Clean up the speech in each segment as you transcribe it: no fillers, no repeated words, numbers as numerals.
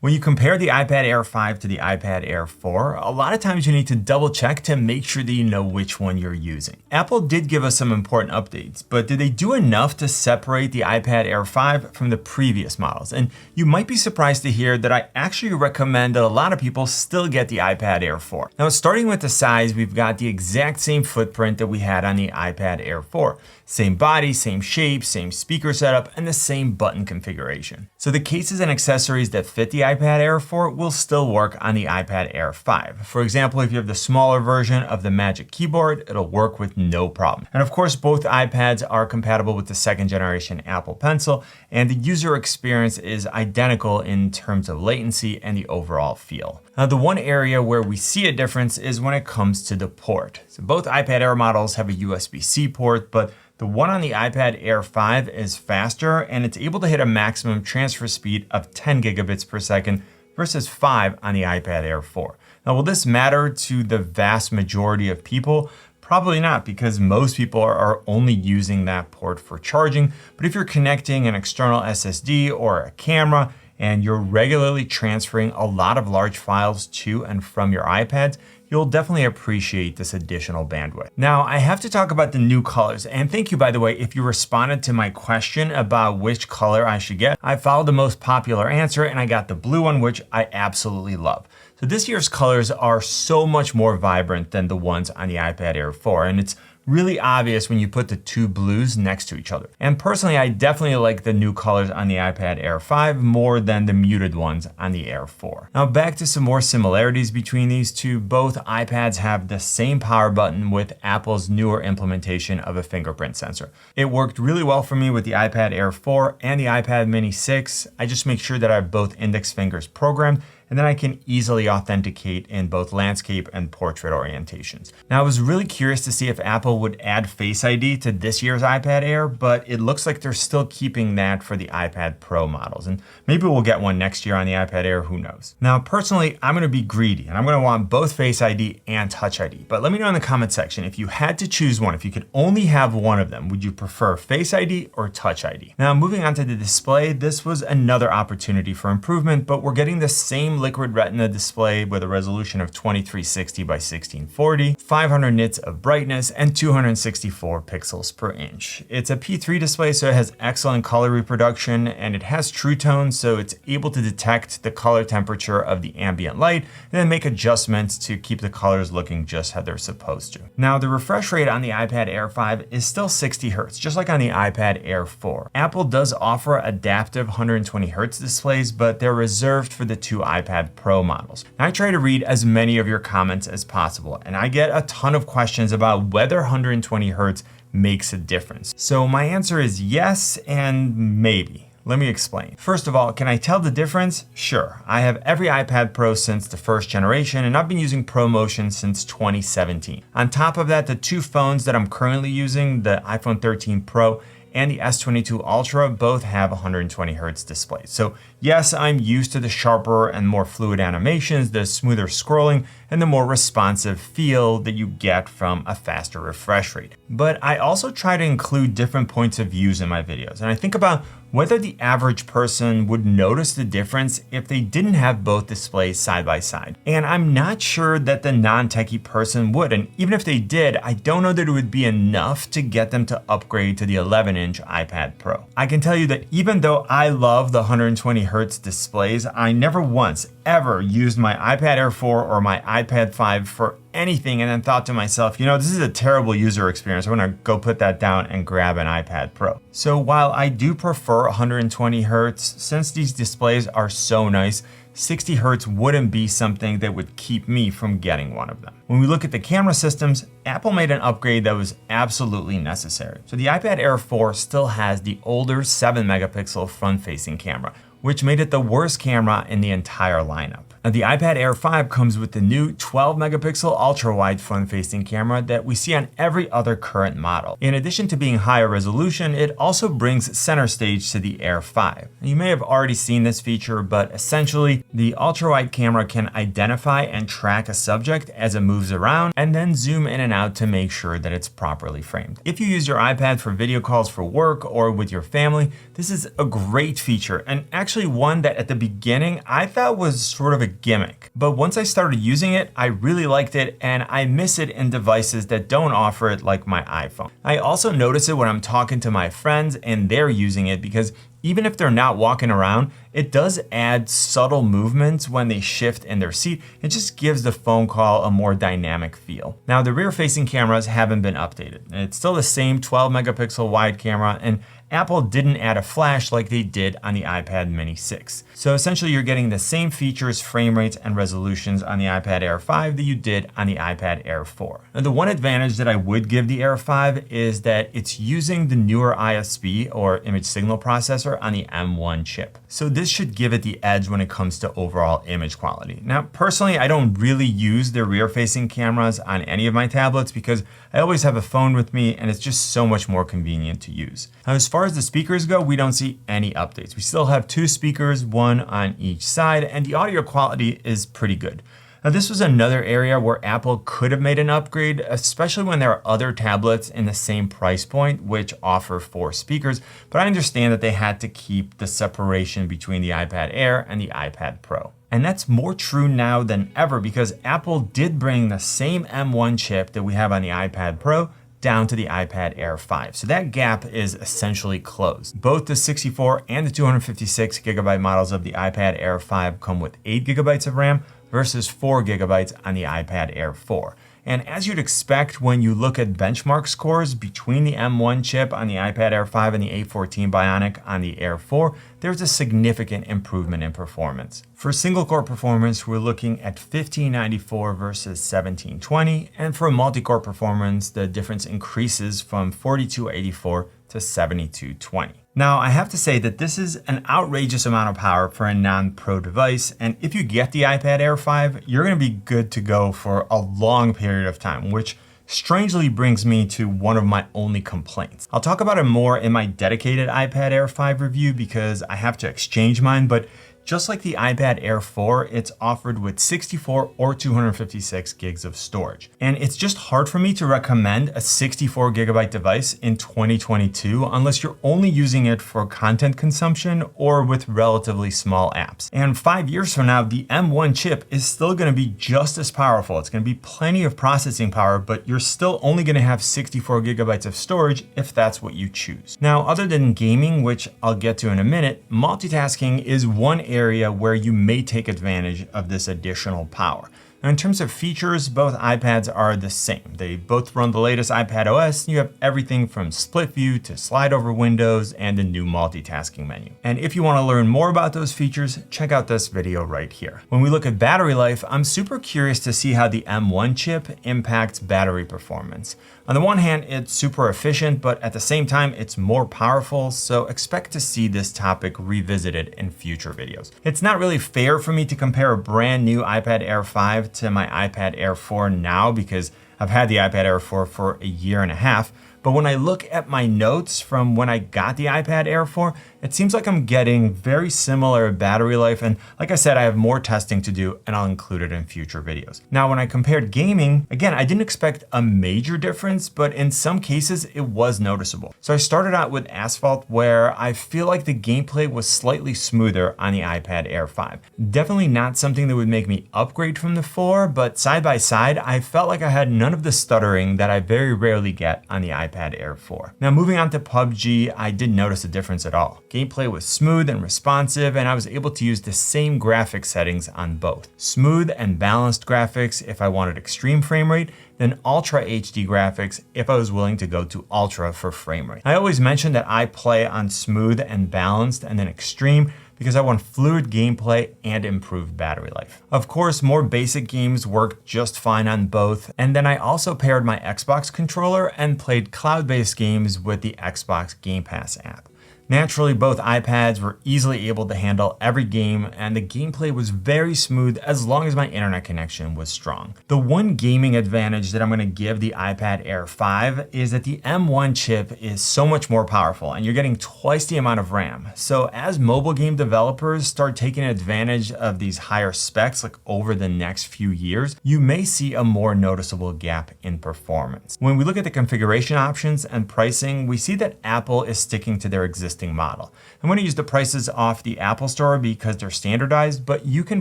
When you compare the iPad Air 5 to the iPad Air 4, a lot of times you need to double check to make sure that you know which one you're using. Apple did give us some important updates, but did they do enough to separate the iPad Air 5 from the previous models? And you might be surprised to hear that I actually recommend that a lot of people still get the iPad Air 4. Now, starting with the size, we've got the exact same footprint that we had on the iPad Air 4. Same body, same shape, same speaker setup, and the same button configuration. So the cases and accessories that fit the iPad Air 4 will still work on the iPad Air 5. For example, if you have the smaller version of the Magic Keyboard, it'll work with no problem. And of course, both iPads are compatible with the second generation Apple Pencil, and the user experience is identical in terms of latency and the overall feel. Now, the one area where we see a difference is when it comes to the port. So both iPad Air models have a USB-C port, but the one on the iPad Air 5 is faster, and it's able to hit a maximum transfer speed of 10 gigabits per second versus 5 on the iPad Air 4. Now, will this matter to the vast majority of people? Probably not, because most people are only using that port for charging. But if you're connecting an external SSD or a camera, and you're regularly transferring a lot of large files to and from your iPads, you'll definitely appreciate this additional bandwidth. Now, I have to talk about the new colors, and thank you, by the way, if you responded to my question about which color I should get. I followed the most popular answer, and I got the blue one, which I absolutely love. So this year's colors are so much more vibrant than the ones on the iPad Air 4, and it's really obvious when you put the two blues next to each other. And personally, I definitely like the new colors on the iPad Air 5 more than the muted ones on the Air 4. Now, back to some more similarities between these two. Both iPads have the same power button with Apple's newer implementation of a fingerprint sensor. It worked really well for me with the iPad Air 4 and the iPad Mini 6. I just make sure that I have both index fingers programmed, and then I can easily authenticate in both landscape and portrait orientations. Now, I was really curious to see if Apple would add Face ID to this year's iPad Air, but it looks like they're still keeping that for the iPad Pro models, and maybe we'll get one next year on the iPad Air, who knows. Now, personally, I'm gonna be greedy, and I'm gonna want both Face ID and Touch ID, but let me know in the comment section, if you had to choose one, if you could only have one of them, would you prefer Face ID or Touch ID? Now, moving on to the display, this was another opportunity for improvement, but we're getting the same Liquid Retina display with a resolution of 2360 by 1640, 500 nits of brightness, and 264 pixels per inch. It's a P3 display, so it has excellent color reproduction, and it has True Tone, so it's able to detect the color temperature of the ambient light and then make adjustments to keep the colors looking just how they're supposed to. Now, the refresh rate on the iPad Air 5 is still 60 Hz, just like on the iPad Air 4. Apple does offer adaptive 120 Hz displays, but they're reserved for the two iPad Pro models. Now, I try to read as many of your comments as possible, and I get a ton of questions about whether 120 Hz makes a difference. So my answer is yes and maybe. Let me explain. First of all, can I tell the difference? Sure. I have every iPad Pro since the first generation, and I've been using ProMotion since 2017. On top of that, the two phones that I'm currently using, the iPhone 13 Pro and the S22 Ultra, both have 120 Hz displays. So yes, I'm used to the sharper and more fluid animations, the smoother scrolling, and the more responsive feel that you get from a faster refresh rate. But I also try to include different points of views in my videos, and I think about whether the average person would notice the difference if they didn't have both displays side by side. And I'm not sure that the non-techie person would, and even if they did, I don't know that it would be enough to get them to upgrade to the 11-inch iPad Pro. I can tell you that even though I love the 120 Hz displays, I never once ever used my iPad Air 4 or my iPad 5 for anything and then thought to myself, you know, this is a terrible user experience. I'm gonna go put that down and grab an iPad Pro. So while I do prefer 120 Hz, since these displays are so nice, 60 Hz wouldn't be something that would keep me from getting one of them. When we look at the camera systems, Apple made an upgrade that was absolutely necessary. So the iPad Air 4 still has the older 7 megapixel front-facing camera, which made it the worst camera in the entire lineup. Now, the iPad Air 5 comes with the new 12 megapixel ultra-wide front-facing camera that we see on every other current model. In addition to being higher resolution, it also brings center stage to the Air 5. You may have already seen this feature, but essentially, the ultra-wide camera can identify and track a subject as it moves around and then zoom in and out to make sure that it's properly framed. If you use your iPad for video calls for work or with your family, this is a great feature, and actually one that at the beginning I thought was sort of a gimmick. But once I started using it, I really liked it, and I miss it in devices that don't offer it, like my iPhone. I also notice it when I'm talking to my friends and they're using it, because even if they're not walking around, it does add subtle movements when they shift in their seat. It just gives the phone call a more dynamic feel. Now, the rear-facing cameras haven't been updated. It's still the same 12 megapixel wide camera, and Apple didn't add a flash like they did on the iPad Mini 6. So essentially, you're getting the same features, frame rates, and resolutions on the iPad Air 5 that you did on the iPad Air 4. Now, the one advantage that I would give the Air 5 is that it's using the newer ISP, or image signal processor, on the M1 chip. So this should give it the edge when it comes to overall image quality. Now, personally, I don't really use the rear-facing cameras on any of my tablets because I always have a phone with me and it's just so much more convenient to use. Now, as far as the speakers go, we don't see any updates. We still have 2 speakers, one on each side, and the audio quality is pretty good. Now, this was another area where Apple could have made an upgrade, especially when there are other tablets in the same price point which offer 4 speakers, but I understand that they had to keep the separation between the iPad Air and the iPad Pro. And that's more true now than ever because Apple did bring the same M1 chip that we have on the iPad Pro down to the iPad Air 5. So that gap is essentially closed. Both the 64 and the 256 gigabyte models of the iPad Air 5 come with 8 gigabytes of RAM versus 4 gigabytes on the iPad Air 4. And as you'd expect when you look at benchmark scores between the M1 chip on the iPad Air 5 and the A14 Bionic on the Air 4, there's a significant improvement in performance. For single-core performance, we're looking at 1594 versus 1720, and for multi-core performance, the difference increases from 4284 to 7220. Now, I have to say that this is an outrageous amount of power for a non-pro device, and if you get the iPad Air 5, you're going to be good to go for a long period of time, which strangely brings me to one of my only complaints. I'll talk about it more in my dedicated iPad Air 5 review because I have to exchange mine, but just like the iPad Air 4, it's offered with 64 or 256 gigs of storage. And it's just hard for me to recommend a 64 gigabyte device in 2022 unless you're only using it for content consumption or with relatively small apps. And 5 years from now, the M1 chip is still gonna be just as powerful. It's gonna be plenty of processing power, but you're still only gonna have 64 gigabytes of storage if that's what you choose. Now, other than gaming, which I'll get to in a minute, multitasking is one area where you may take advantage of this additional power. Now, in terms of features, both iPads are the same. They both run the latest iPad OS. You have everything from split view to slide over windows and a new multitasking menu. And if you want to learn more about those features, check out this video right here. When we look at battery life, I'm super curious to see how the M1 chip impacts battery performance. On the one hand, it's super efficient, but at the same time, it's more powerful, so expect to see this topic revisited in future videos. It's not really fair for me to compare a brand new iPad Air 5 to my iPad Air 4 now because I've had the iPad Air 4 for a year and a half, but when I look at my notes from when I got the iPad Air 4, it seems like I'm getting very similar battery life, and like I said, I have more testing to do and I'll include it in future videos. Now, when I compared gaming, again, I didn't expect a major difference, but in some cases it was noticeable. So I started out with Asphalt, where I feel like the gameplay was slightly smoother on the iPad Air 5. Definitely not something that would make me upgrade from the 4, but side by side, I felt like I had none of the stuttering that I very rarely get on the iPad Air 4. Now, moving on to PUBG, I didn't notice a difference at all. Gameplay was smooth and responsive, and I was able to use the same graphic settings on both. Smooth and balanced graphics if I wanted extreme frame rate, then Ultra HD graphics if I was willing to go to Ultra for frame rate. I always mention that I play on smooth and balanced and then extreme because I want fluid gameplay and improved battery life. Of course, more basic games worked just fine on both, and then I also paired my Xbox controller and played cloud-based games with the Xbox Game Pass app. Naturally, both iPads were easily able to handle every game, and the gameplay was very smooth as long as my internet connection was strong. The one gaming advantage that I'm going to give the iPad Air 5 is that the M1 chip is so much more powerful, and you're getting twice the amount of RAM. So as mobile game developers start taking advantage of these higher specs like over the next few years, you may see a more noticeable gap in performance. When we look at the configuration options and pricing, we see that Apple is sticking to their existing model. I'm going to use the prices off the Apple Store because they're standardized, but you can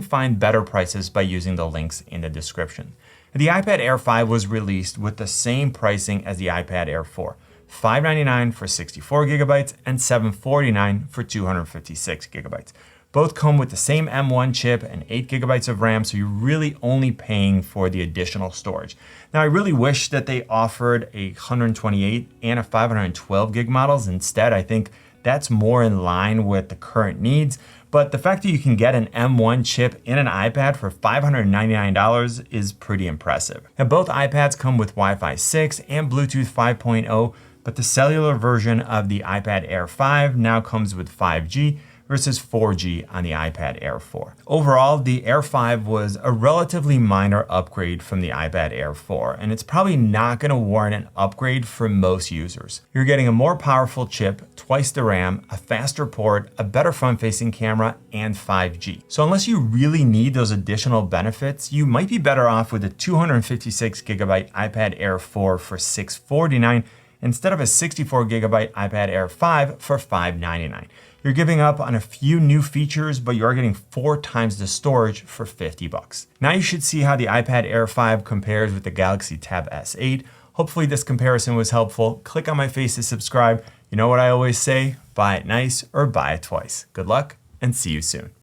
find better prices by using the links in the description. The iPad Air 5 was released with the same pricing as the iPad Air 4, $599 for 64 gigabytes and $749 for 256 gigabytes. Both come with the same M1 chip and 8 gigabytes of RAM, so you're really only paying for the additional storage. Now, I really wish that they offered a 128 and a 512 gig models instead. I think that's more in line with the current needs, but the fact that you can get an M1 chip in an iPad for $599 is pretty impressive. Now, both iPads come with Wi-Fi 6 and Bluetooth 5.0, but the cellular version of the iPad Air 5 now comes with 5G, versus 4G on the iPad Air 4. Overall, the Air 5 was a relatively minor upgrade from the iPad Air 4, and it's probably not going to warrant an upgrade for most users. You're getting a more powerful chip, twice the RAM, a faster port, a better front-facing camera, and 5G. So unless you really need those additional benefits, you might be better off with a 256 gigabyte iPad Air 4 for $649 instead of a 64 gigabyte iPad Air 5 for $599. You're giving up on a few new features, but you are getting 4 times the storage for $50. Now you should see how the iPad Air 5 compares with the Galaxy Tab S8. Hopefully this comparison was helpful. Click on my face to subscribe. You know what I always say, buy it nice or buy it twice. Good luck and see you soon.